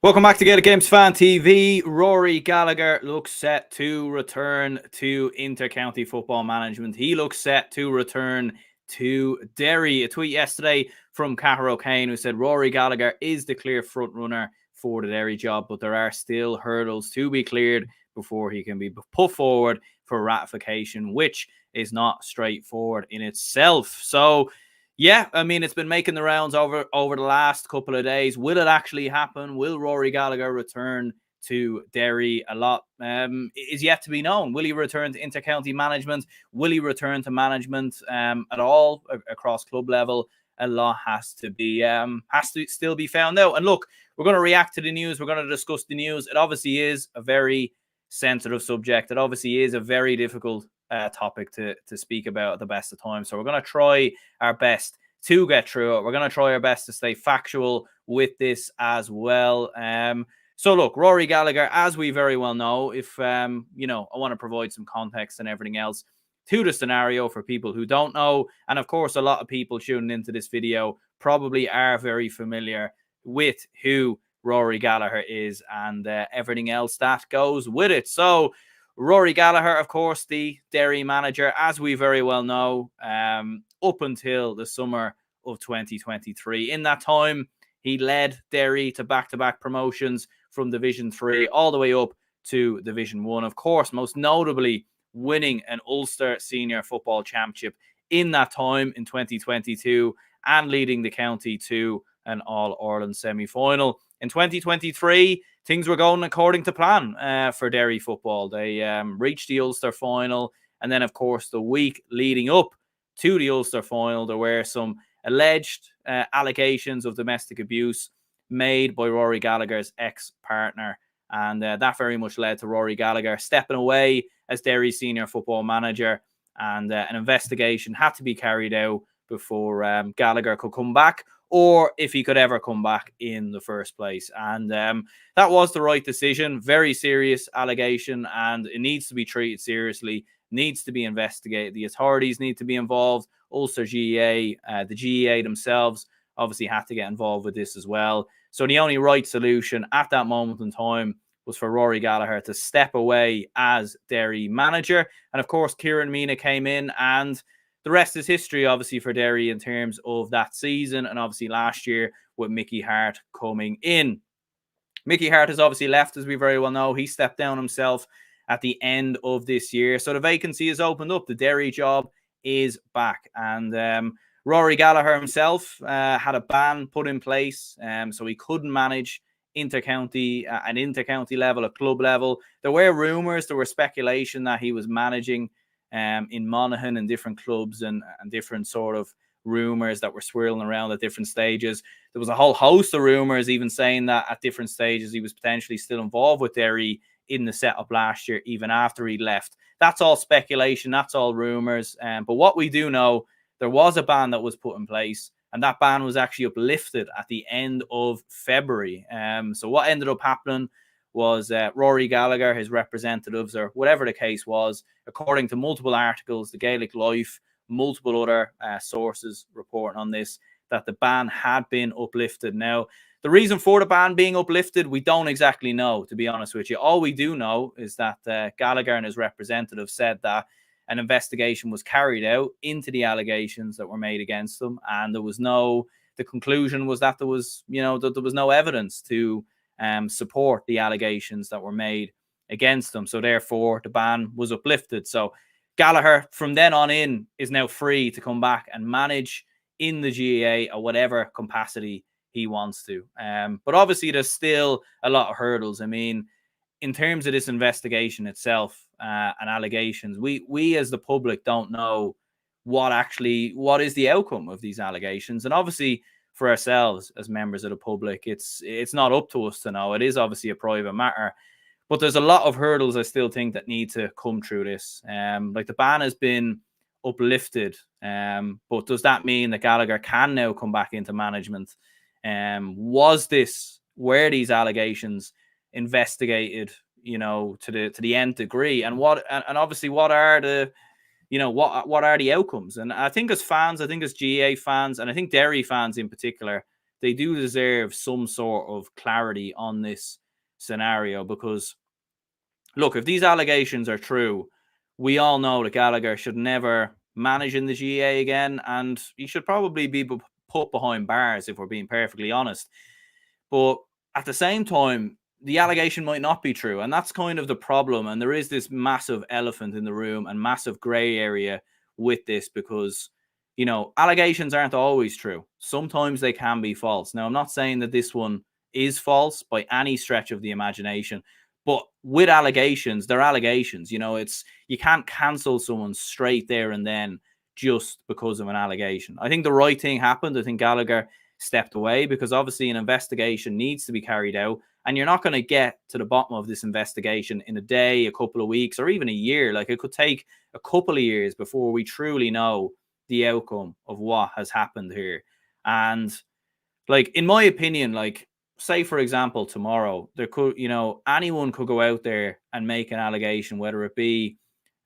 Welcome back to gaelicfantv. Rory Gallagher looks set to return to inter-county football management. He looks set to return to Derry. A tweet yesterday from Cahir O'Kane who said Rory Gallagher is the clear front runner for the Derry job, but there are still hurdles to be cleared before he can be put forward for ratification, which is not straightforward in itself. So yeah, I mean, it's been making the rounds over the last couple of days. Will it actually happen? Will Rory Gallagher return to Derry? A lot is yet to be known. Will he return to inter-county management? Will he return to management at all across club level? A lot has to still be found out. And look, we're going to react to the news. We're going to discuss the news. It obviously is a very sensitive subject. It obviously is a very difficult topic to speak about at the best of times. So we're going to try our best to get through it. We're going to try our best to stay factual with this as well. So look, Rory Gallagher, as we very well know, if I want to provide some context and everything else to the scenario for people who don't know, and of course a lot of people tuning into this video probably are very familiar with who Rory Gallagher is and everything else that goes with it. So Rory Gallagher, of course, the Derry manager, as we very well know, up until the summer of 2023. In that time, he led Derry to back-to-back promotions from Division 3 all the way up to Division 1. Of course, most notably winning an Ulster Senior Football Championship in that time in 2022 and leading the county to an All-Ireland semi-final. In 2023, things were going according to plan for Derry football. They reached the Ulster final. And then, of course, the week leading up to the Ulster final, there were some alleged allegations of domestic abuse made by Rory Gallagher's ex-partner. And that very much led to Rory Gallagher stepping away as Derry's senior football manager. And an investigation had to be carried out before Gallagher could come back, or if he could ever come back in the first place. And that was the right decision. Very serious allegation, and it needs to be treated seriously, needs to be investigated. The authorities need to be involved. Ulster GEA, the GEA themselves obviously had to get involved with this as well. So the only right solution at that moment in time was for Rory Gallagher to step away as Derry manager. And of course, Kieran Meena came in, and the rest is history, obviously, for Derry in terms of that season and obviously last year with Mickey Harte coming in. Mickey Harte has obviously left, as we very well know. He stepped down himself at the end of this year. So the vacancy is opened up. The Derry job is back. And Rory Gallagher himself had a ban put in place, so he couldn't manage inter-county level, at club level. There were rumours, there were speculation that he was managing in Monaghan and different clubs and different sort of rumours that were swirling around at different stages. There was a whole host of rumours even saying that at different stages he was potentially still involved with Derry in the setup last year, even after he left. That's all speculation, that's all rumours. But what we do know, there was a ban that was put in place, and that ban was actually uplifted at the end of February. So what ended up happening was Rory Gallagher, his representatives, or whatever the case was, according to multiple articles, the Gaelic Life, multiple other sources reporting on this, that the ban had been uplifted. Now, the reason for the ban being uplifted, we don't exactly know, to be honest with you. All we do know is that Gallagher and his representatives said that an investigation was carried out into the allegations that were made against them, and the conclusion was that there was no evidence to support the allegations that were made against them. So therefore, the ban was uplifted. So Gallagher, from then on in, is now free to come back and manage in the GAA or whatever capacity he wants to. But obviously, there's still a lot of hurdles. I mean, in terms of this investigation itself and allegations, we as the public don't know what is the outcome of these allegations. And obviously, for ourselves as members of the public, it's not up to us to know. It is obviously a private matter. But there's a lot of hurdles I still think that need to come through this. Like the ban has been uplifted, but does that mean that Gallagher can now come back into management? Were these allegations investigated, to the nth degree? And obviously what are the what are the outcomes? And I think as fans, I think as GA fans, and I think Derry fans in particular, they do deserve some sort of clarity on this scenario, because look, if these allegations are true, we all know that Gallagher should never manage in the GA again, and he should probably be put behind bars, if we're being perfectly honest. But at the same time, the allegation might not be true, and that's kind of the problem. And there is this massive elephant in the room and massive grey area with this, because, you know, allegations aren't always true. Sometimes they can be false. Now, I'm not saying that this one is false by any stretch of the imagination, but with allegations, they're allegations. You know, you can't cancel someone straight there and then just because of an allegation. I think the right thing happened. I think Gallagher stepped away, because obviously an investigation needs to be carried out, and you're not going to get to the bottom of this investigation in a day, a couple of weeks, or even a year. Like, it could take a couple of years before we truly know the outcome of what has happened here. And, like, in my opinion, like, say for example tomorrow there could, you know, anyone could go out there and make an allegation, whether it be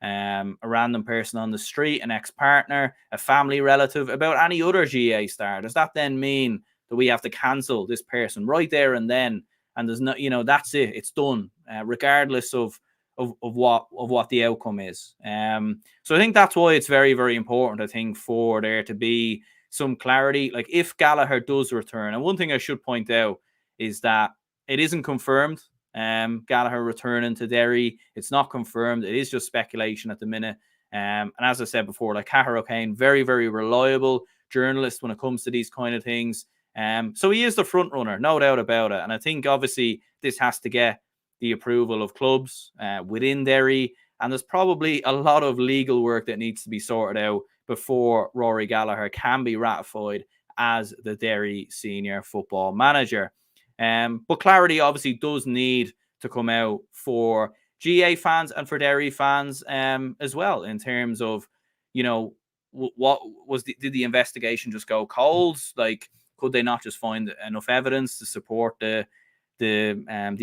a random person on the street, an ex-partner, a family relative, about any other GA star. Does that then mean that we have to cancel this person right there and then? And there's no, you know, that's it. It's done, regardless of what the outcome is. So I think that's why it's very, very important, I think, for there to be some clarity. Like, if Gallagher does return, and one thing I should point out is that it isn't confirmed. Gallagher returning to Derry, it's not confirmed. It is just speculation at the minute. And as I said before, like, Cahir O'Kane, very, very reliable journalist when it comes to these kind of things. So he is the front runner, no doubt about it. And I think obviously this has to get the approval of clubs within Derry, and there's probably a lot of legal work that needs to be sorted out before Rory Gallagher can be ratified as the Derry senior football manager. But clarity obviously does need to come out for GA fans and for Derry fans as well, in terms of, you know, what was did the investigation just go cold? Like, could they not just find enough evidence to support the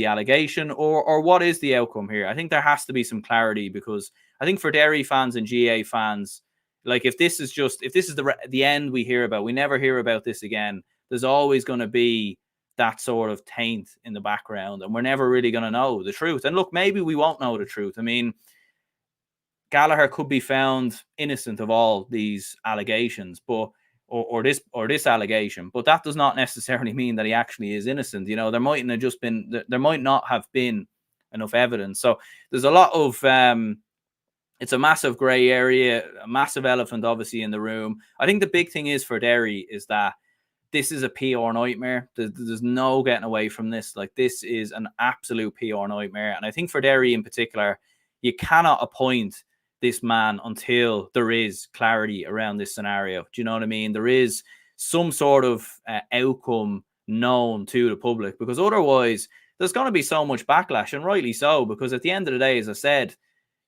allegation, or what is the outcome here? I think there has to be some clarity, because I think for Derry fans and GA fans, like, if this is the end we hear about, we never hear about this again, there's always going to be that sort of taint in the background, and we're never really going to know the truth. And look, maybe we won't know the truth. I mean, Gallagher could be found innocent of all these allegations, but or this allegation, but that does not necessarily mean that he actually is innocent. You know, there might not have been enough evidence. So there's a lot of it's a massive grey area, a massive elephant obviously in the room. I think the big thing is for Derry is that this is a PR nightmare. There's no getting away from this. Like, this is an absolute PR nightmare. And I think for Derry in particular, you cannot appoint this man until there is clarity around this scenario. Do you know what I mean? There is some sort of outcome known to the public, because otherwise there's going to be so much backlash, and rightly so, because at the end of the day, as I said,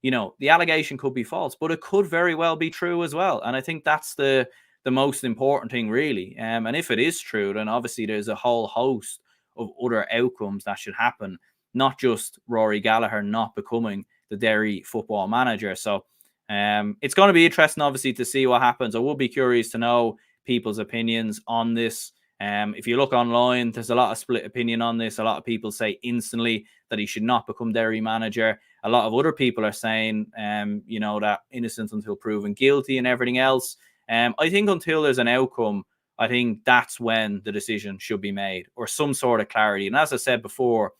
you know, the allegation could be false, but it could very well be true as well. And I think that's the most important thing, really. And if it is true, then obviously there's a whole host of other outcomes that should happen, not just Rory Gallagher not becoming the Derry football manager. So it's going to be interesting, obviously, to see what happens. I would be curious to know people's opinions on this. If you look online, there's a lot of split opinion on this. A lot of people say instantly that he should not become Derry manager. A lot of other people are saying, you know, that innocent until proven guilty and everything else. I think until there's an outcome, I think that's when the decision should be made, or some sort of clarity. And as I said before,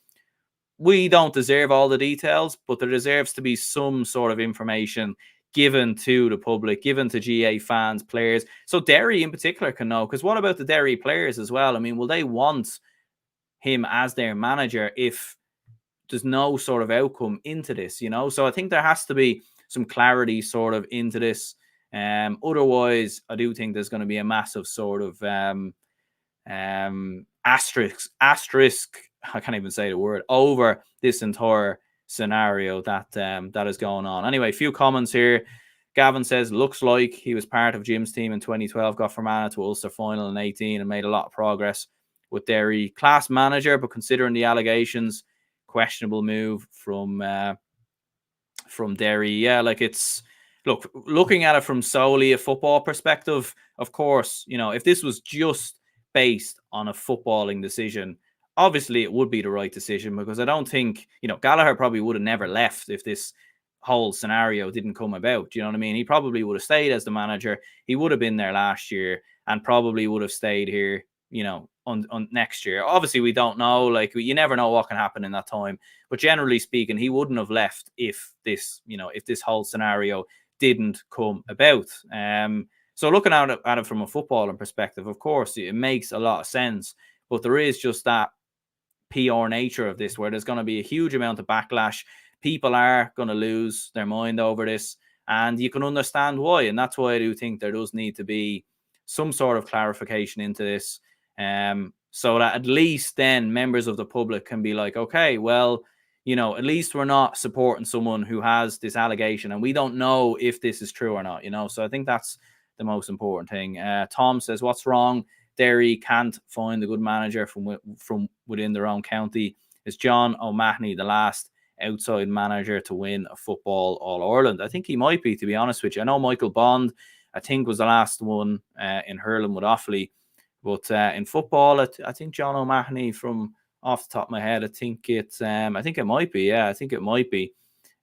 we don't deserve all the details, but there deserves to be some sort of information given to the public, given to GA fans, players, so Derry in particular can know. Because what about the Derry players as well? I mean, will they want him as their manager if there's no sort of outcome into this, you know? So I think there has to be some clarity sort of into this. Otherwise, I do think there's going to be a massive sort of asterisk, I can't even say the word, over this entire scenario that is going on. Anyway, a few comments here. Gavin says, looks like he was part of Jim's team in 2012, got Fermanagh to Ulster final in 18 and made a lot of progress with Derry. Class manager, but considering the allegations, questionable move from Derry. Yeah, like, it's, looking at it from solely a football perspective, of course, you know, if this was just based on a footballing decision, obviously it would be the right decision, because I don't think, Gallagher probably would have never left if this whole scenario didn't come about. Do you know what I mean? He probably would have stayed as the manager. He would have been there last year and probably would have stayed here, on next year. Obviously, we don't know. Like, you never know what can happen in that time. But generally speaking, he wouldn't have left if this whole scenario didn't come about. So looking at it from a footballing perspective, of course, it makes a lot of sense. But there is just that PR nature of this, where there's going to be a huge amount of backlash. People are going to lose their mind over this, and you can understand why. And that's why I do think there does need to be some sort of clarification into this, so that at least then members of the public can be like, okay, well, at least we're not supporting someone who has this allegation and we don't know if this is true or not, So I think that's the most important thing. Tom says, what's wrong? Derry can't find a good manager from within their own county. Is John O'Mahony the last outside manager to win a football All-Ireland? I think he might be, to be honest with you. I know Michael Bond, I think, was the last one in hurling with Offaly. But in football, I think John O'Mahony, from off the top of my head, I think it might be. Yeah, I think it might be.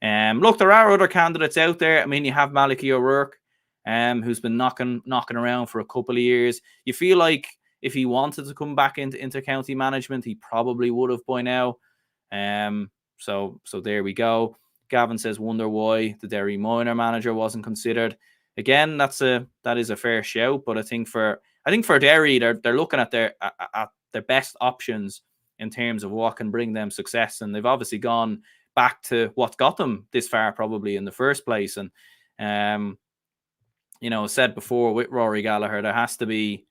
Look, there are other candidates out there. I mean, you have Malachy O'Rourke, who's been knocking around for a couple of years. You feel like if he wanted to come back into inter-county management, he probably would have by now. So there we go. Gavin says, wonder why the Derry minor manager wasn't considered. Again, that is a fair shout, but I think for Derry, they're looking at their best options in terms of what can bring them success, and they've obviously gone back to what got them this far, probably in the first place. And said before with Rory Gallagher, there has to be,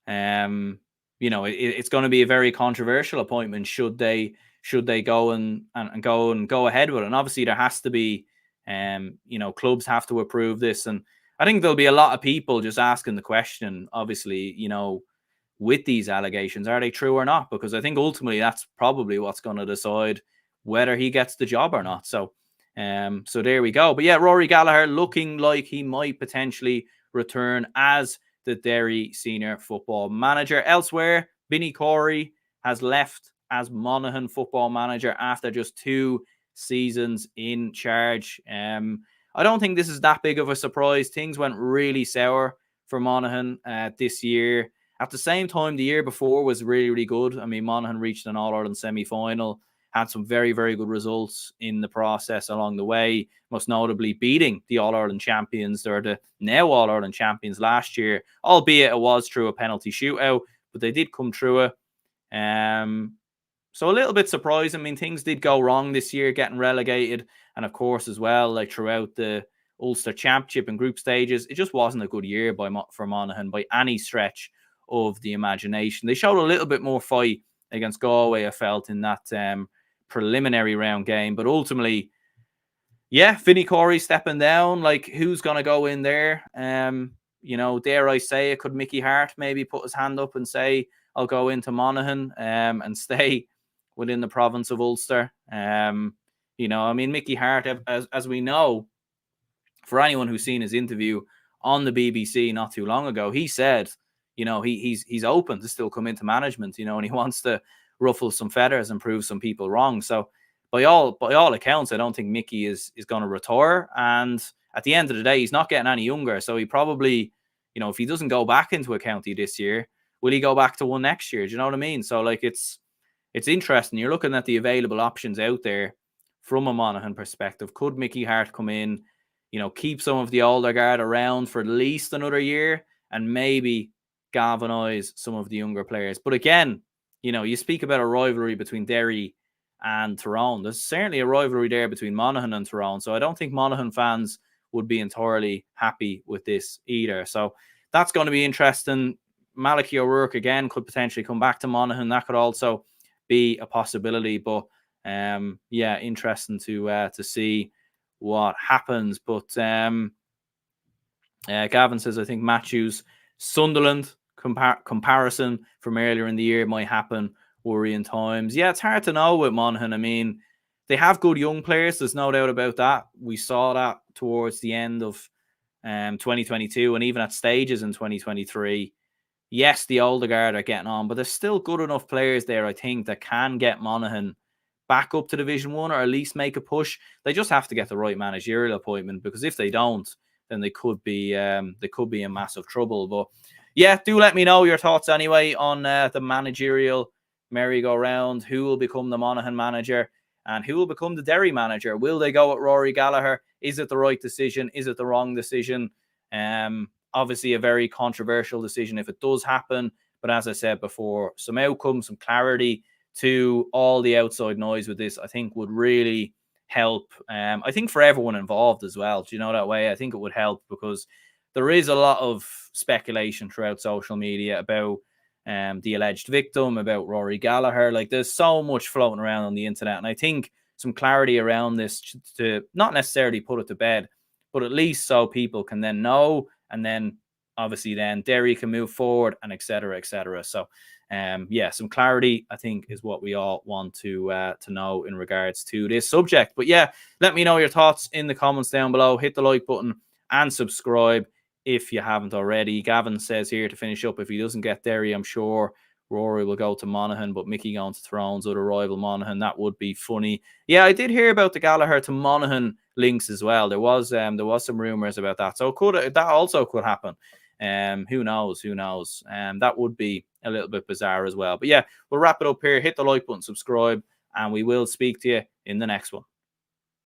it's going to be a very controversial appointment should they go and go ahead with it. And obviously there has to be, clubs have to approve this. And I think there'll be a lot of people just asking the question, obviously, with these allegations, are they true or not? Because I think ultimately that's probably what's going to decide whether he gets the job or not. So there we go. But yeah, Rory Gallagher looking like he might potentially return as the Derry senior football manager. Elsewhere, Vinnie Corey has left as Monaghan football manager after just 2 seasons in charge. I don't think this is that big of a surprise. Things went really sour for Monaghan this year. At the same time, the year before was really, really good. I mean, Monaghan reached an All-Ireland semi-final, had some very, very good results in the process along the way, most notably beating the All-Ireland champions, or the now All-Ireland champions last year, albeit it was through a penalty shootout, but they did come through it. So a little bit surprised. I mean, things did go wrong this year, getting relegated. And of course, as well, like throughout the Ulster Championship and group stages, it just wasn't a good year for Monaghan by any stretch of the imagination. They showed a little bit more fight against Galway, I felt, in that preliminary round game. But ultimately, yeah, Vinnie Corey stepping down. Like, who's going to go in there? Dare I say it, could Mickey Harte maybe put his hand up and say, I'll go into Monaghan and stay within the province of Ulster? I mean, Mickey Harte, as we know, for anyone who's seen his interview on the BBC not too long ago, he said, he's open to still come into management, and he wants to ruffle some feathers and prove some people wrong. So by all accounts, I don't think Mickey is going to retire. And at the end of the day, he's not getting any younger. So he probably, if he doesn't go back into a county this year, will he go back to one next year? Do you know what I mean? So like, it's interesting. You're looking at the available options out there from a Monaghan perspective. Could Mickey Harte come in, keep some of the older guard around for at least another year and maybe galvanise some of the younger players? But again, you speak about a rivalry between Derry and Tyrone. There's certainly a rivalry there between Monaghan and Tyrone. So I don't think Monaghan fans would be entirely happy with this either. So that's going to be interesting. Malachy O'Rourke again could potentially come back to Monaghan. That could also be a possibility. But interesting to see what happens. But Gavin says, I think Matthews Sunderland comparison from earlier in the year might happen, worrying times. Yeah, it's hard to know with Monaghan. I mean, they have good young players. There's no doubt about that. We saw that towards the end of 2022 and even at stages in 2023. yes, the older guard are getting on, but there's still good enough players there, I think, that can get Monaghan back up to Division 1 or at least make a push. They just have to get the right managerial appointment, because if they don't, then they could be in massive trouble. But yeah, do let me know your thoughts anyway on the managerial merry-go-round. Who will become the Monaghan manager and who will become the Derry manager? Will they go with Rory Gallagher? Is it the right decision? Is it the wrong decision? Obviously a very controversial decision if it does happen. But as I said before, some outcome, some clarity to all the outside noise with this, I think would really help. I think for everyone involved as well. Do you know that way? I think it would help, because there is a lot of speculation throughout social media about the alleged victim, about Rory Gallagher. Like, there's so much floating around on the internet, and I think some clarity around this to not necessarily put it to bed, but at least so people can then know, and then obviously then Derry can move forward, and etc. etc. So yeah, some clarity I think is what we all want to know in regards to this subject. But yeah, let me know your thoughts in the comments down below. Hit the like button and subscribe if you haven't already. Gavin says here to finish up, if he doesn't get Derry, I'm sure Rory will go to Monaghan, but Mickey going to Thrones, other rival Monaghan. That would be funny. Yeah, I did hear about the Gallagher to Monaghan links as well. There was some rumors about that, so that also could happen. Who knows? Who knows? That would be a little bit bizarre as well. But yeah, we'll wrap it up here. Hit the like button, subscribe, and we will speak to you in the next one.